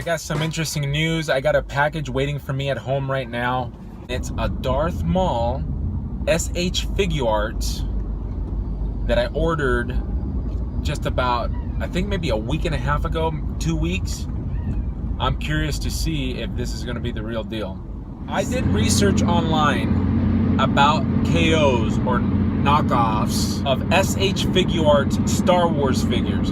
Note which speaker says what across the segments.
Speaker 1: I got some interesting news. I got a package waiting for me at home right now. It's a Darth Maul S.h.Figuarts that I ordered just about, I think maybe a week and a half ago, 2 weeks. I'm curious to see if this is going to be the real deal. I did research online about KOs or knockoffs of S.h.Figuarts Star Wars figures.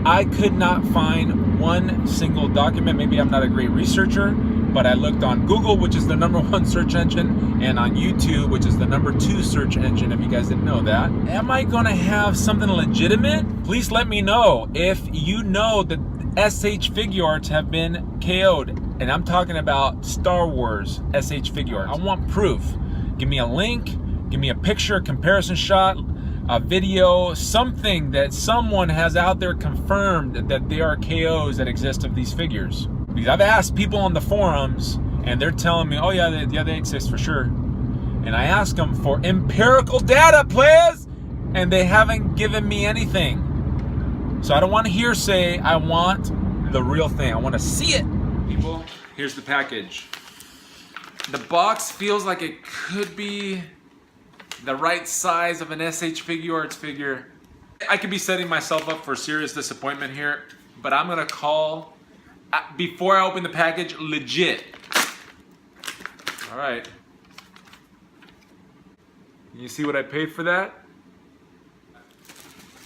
Speaker 1: I could not find one single document. Maybe I'm not a great researcher, but I looked on Google, which is the #1 search engine, and on YouTube, which is the #2 search engine, if you guys didn't know that. Am I gonna have something legitimate? Please let me know if you know that S.h.Figuarts have been KO'd, and I'm talking about Star Wars S.h.Figuarts. I want proof. Give me a link, give me a picture, a comparison shot, a video, something that someone has out there confirmed that there are KOs that exist of these figures. Because I've asked people on the forums, and they're telling me, oh yeah, they exist for sure. And I asked them for empirical data, please, and they haven't given me anything. So I don't want hearsay, I want the real thing. I want to see it. People, here's the package. The box feels like it could be the right size of an S.h.Figuarts figure. I could be setting myself up for serious disappointment here, but I'm gonna call, before I open the package, legit. All right. You see what I paid for that?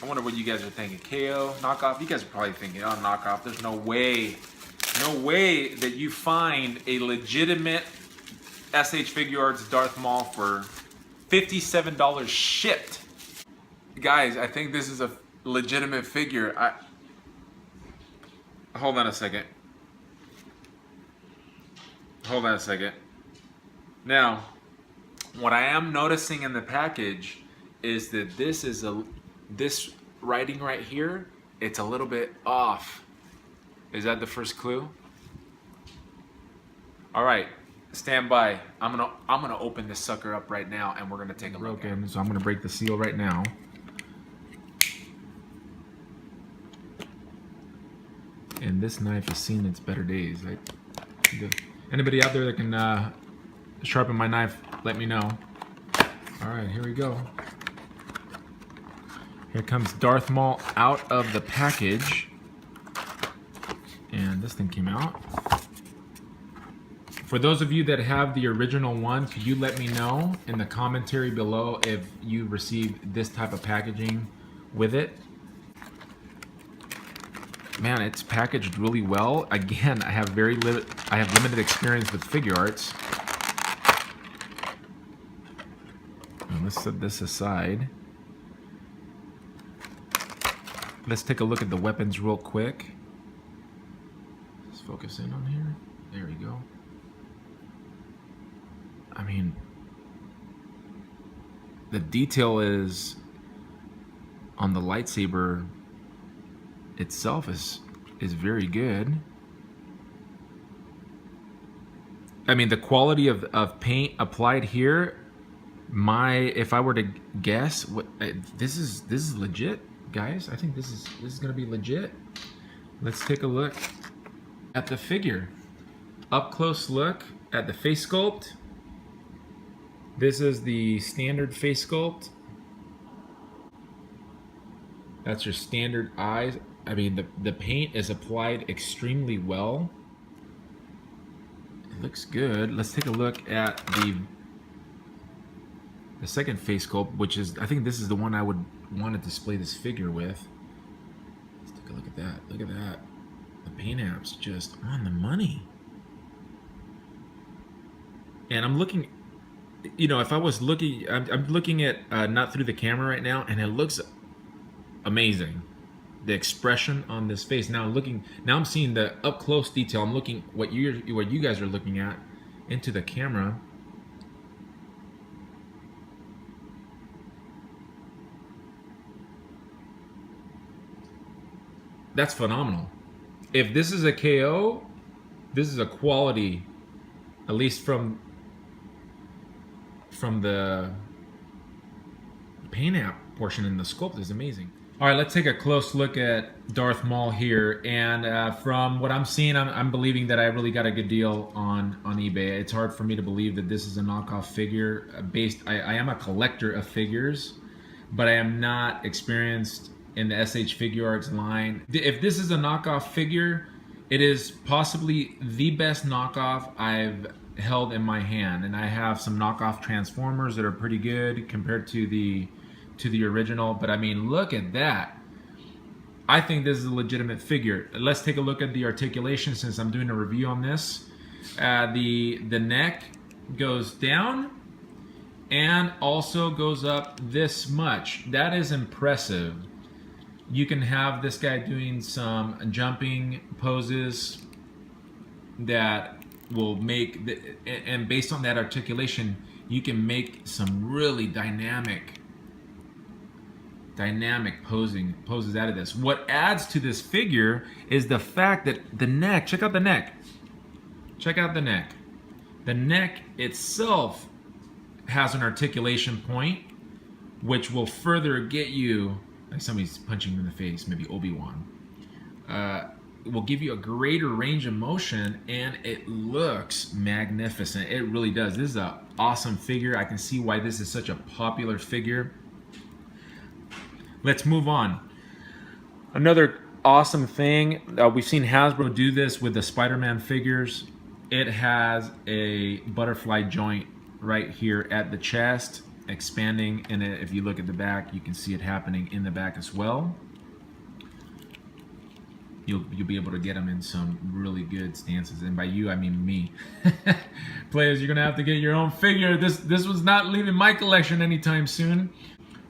Speaker 1: I wonder what you guys are thinking. KO, knockoff? You guys are probably thinking, oh, knockoff. There's no way that you find a legitimate S.h.Figuarts Darth Maul for $57 shipped. Guys, I think this is a legitimate figure. Hold on a second. Hold on a second. Now, what I am noticing in the package is that this writing right here, it's a little bit off. Is that the first clue? All right. Stand by. I'm gonna open this sucker up right now, and we're gonna take a look at it. So I'm gonna break the seal right now. And this knife has seen its better days. Anybody out there that can sharpen my knife, let me know. All right, here we go. Here comes Darth Maul out of the package, and this thing came out. For those of you that have the original one, could you let me know in the commentary below if you received this type of packaging with it? Man, it's packaged really well. Again, I have limited experience with Figuarts. Let's set this aside. Let's take a look at the weapons real quick. Let's focus in on here. There we go. I mean, the detail is on the lightsaber itself is very good. I mean, the quality of paint applied here, if I were to guess, this is legit, guys. I think this is gonna be legit. Let's take a look at the figure. Up close look at the face sculpt. This is the standard face sculpt. That's your standard eyes. I mean, the paint is applied extremely well. It looks good. Let's take a look at the second face sculpt, which is, I think this is the one I would want to display this figure with. Let's take a look at that. Look at that. The paint app's just on the money. And I'm looking, you know, if I was looking, I'm looking at not through the camera right now, and it looks amazing. The expression on this face. Now I'm seeing the up close detail. I'm looking what you guys are looking at into the camera. That's phenomenal. If this is a KO, this is a quality, at least from the paint app portion in the sculpt, is amazing. All right, let's take a close look at Darth Maul here, and from what I'm seeing, I'm believing that I really got a good deal on eBay. It's hard for me to believe that this is a knockoff figure. I am a collector of figures, but I am not experienced in the S.h.Figuarts line. If this is a knockoff figure, it is possibly the best knockoff I've held in my hand, and I have some knockoff Transformers that are pretty good compared to the original, but I mean, look at that. I think this is a legitimate figure. Let's take a look at the articulation since I'm doing a review on this. The neck goes down and also goes up this much. That is impressive. You can have this guy doing some jumping poses that will make, and based on that articulation, you can make some really dynamic poses out of this. What adds to this figure is the fact that the neck, check out the neck. Check out the neck. The neck itself has an articulation point, which will further get you, like somebody's punching you in the face, maybe Obi-Wan. It will give you a greater range of motion, and it looks magnificent. It really does. This is an awesome figure. I can see why this is such a popular figure. Let's move on. Another awesome thing, we've seen Hasbro do this with the Spider-Man figures. It has a butterfly joint right here at the chest, expanding, and if you look at the back, you can see it happening in the back as well. You'll be able to get them in some really good stances, and by you I mean me. Players, you're gonna have to get your own figure. This was not leaving my collection anytime soon.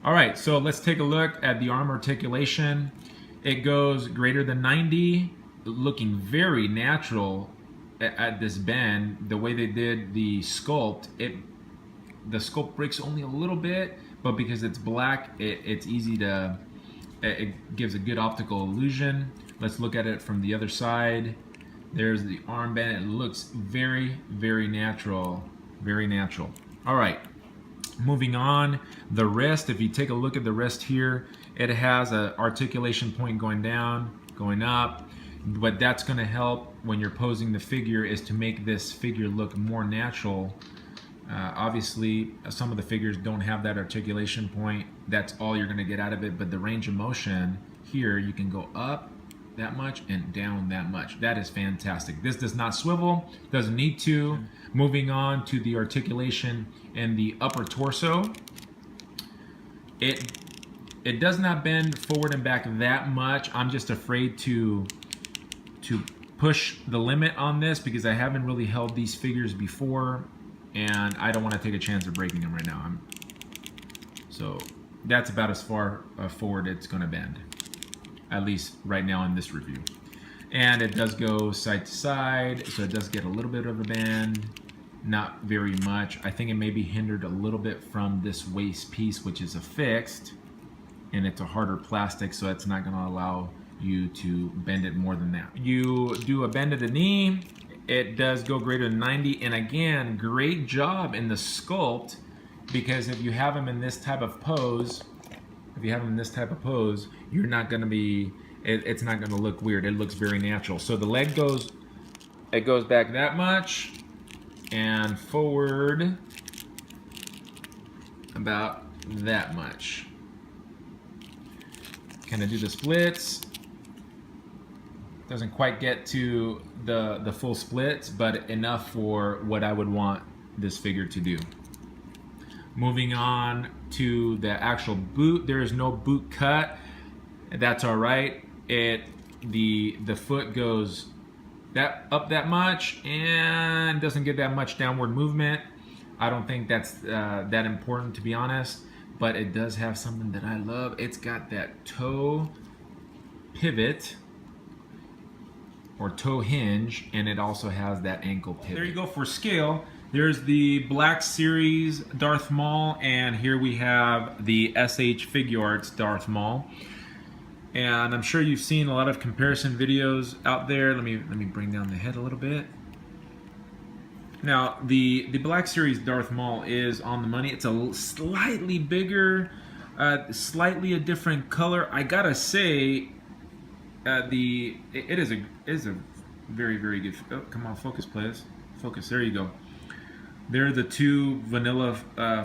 Speaker 1: All right, so let's take a look at the arm articulation. It goes greater than 90, looking very natural at this bend. The way they did the sculpt, the sculpt breaks only a little bit, but because it's black, it's easy to, it gives a good optical illusion. Let's look at it from the other side. There's the armband. It looks very, very natural, very natural. All right. Moving on, the wrist, if you take a look at the wrist here, it has an articulation point going down, going up. What that's going to help when you're posing the figure is to make this figure look more natural. Obviously, some of the figures don't have that articulation point. That's all you're going to get out of it, but the range of motion here, you can go up that much and down that much. That is fantastic. This does not swivel, doesn't need to. Moving on to the articulation in the upper torso. It does not bend forward and back that much. I'm just afraid to push the limit on this because I haven't really held these figures before, and I don't want to take a chance of breaking them right now. So that's about as far forward it's going to bend, at least right now in this review. And it does go side to side, so it does get a little bit of a bend, not very much. I think it may be hindered a little bit from this waist piece, which is affixed, and it's a harder plastic, so it's not going to allow you to bend it more than that. You do a bend at the knee, it does go greater than 90, and again, great job in the sculpt, because if you have them in this type of pose, you're not going to be, it's not going to look weird. It looks very natural. So the leg goes back that much and forward about that much. Kind of do the splits. Doesn't quite get to the full splits, but enough for what I would want this figure to do. Moving on to the actual boot, there is no boot cut. That's all right. The foot goes up that much and doesn't get that much downward movement. I don't think that's that important, to be honest, but it does have something that I love. It's got that toe pivot or toe hinge, and it also has that ankle pivot. There you go for scale. There's the Black Series Darth Maul, and here we have the S.h.Figuarts Darth Maul. And I'm sure you've seen a lot of comparison videos out there. Let me bring down the head a little bit. Now, the Black Series Darth Maul is on the money. It's a slightly bigger Slightly a different color. I gotta say, it is a very, very good. Oh, come on, focus, please. Focus. There you go. They're the two vanilla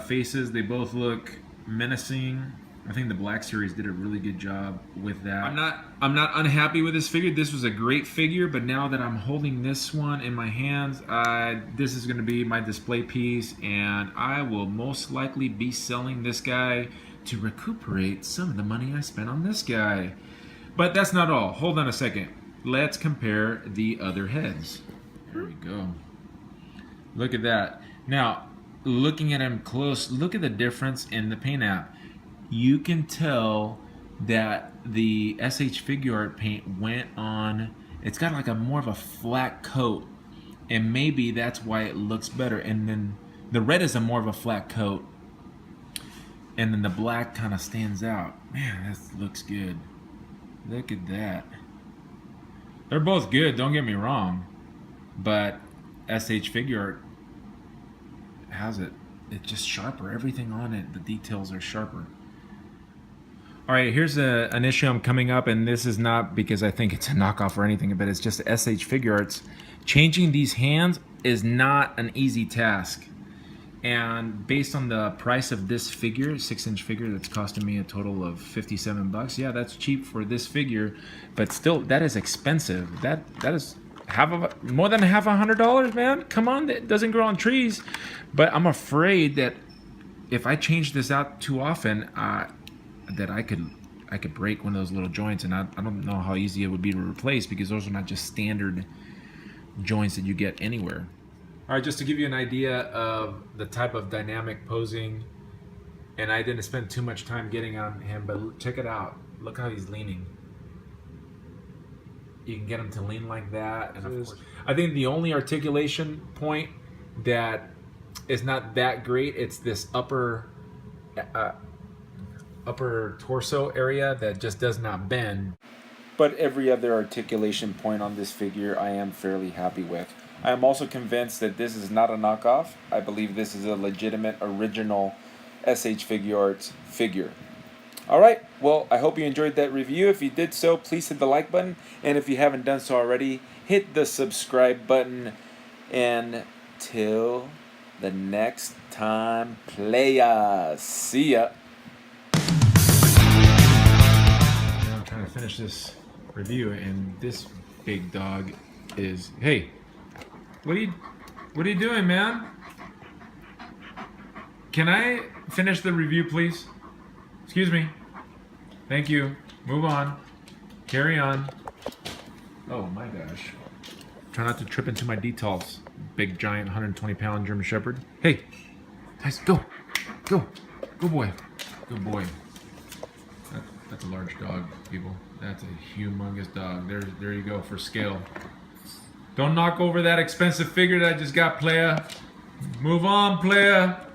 Speaker 1: faces. They both look menacing. I think the Black Series did a really good job with that. I'm not unhappy with this figure. This was a great figure, but now that I'm holding this one in my hands, this is going to be my display piece, and I will most likely be selling this guy to recuperate some of the money I spent on this guy. But that's not all. Hold on a second. Let's compare the other heads. There we go. Look at that. Now, looking at him close, look at the difference in the paint app. You can tell that the S.h.Figuarts paint went on. It's got like a more of a flat coat, and maybe that's why it looks better. And then the red is a more of a flat coat, and then the black kind of stands out. Man, that looks good. Look at that. They're both good, don't get me wrong, but S.h.Figuarts has it. It's just sharper. Everything on it, the details are sharper. All right, here's an issue I'm coming up, and this is not because I think it's a knockoff or anything, but it's just S.h.Figuarts. Changing these hands is not an easy task. And based on the price of this figure, 6-inch figure that's costing me a total of 57 bucks, yeah, that's cheap for this figure, but still, that is expensive. That is more than $100, man. Come on, that doesn't grow on trees. But I'm afraid that if I change this out too often, that I could break one of those little joints, and I don't know how easy it would be to replace, because those are not just standard joints that you get anywhere. All right, just to give you an idea of the type of dynamic posing, and I didn't spend too much time getting on him, but check it out. Look how he's leaning. You can get him to lean like that, and of course, I think the only articulation point that is not that great, it's this upper torso area that just does not bend. But every other articulation point on this figure I am fairly happy with. I am also convinced that this is not a knockoff. I believe this is a legitimate original S.h.Figuarts figure. Alright, well, I hope you enjoyed that review. If you did so, please hit the like button, and if you haven't done so already, hit the subscribe button. And till the next time, playa. See ya. I'm trying to finish this review, and this big dog is, hey, what are you doing, man? Can I finish the review, please? Excuse me. Thank you. Move on. Carry on. Oh my gosh. Try not to trip into my details. Big, giant, 120-pound German Shepherd. Hey, guys, go. Go. Good boy. Good boy. That's a large dog, people. That's a humongous dog. There you go for scale. Don't knock over that expensive figure that I just got, playa. Move on, playa.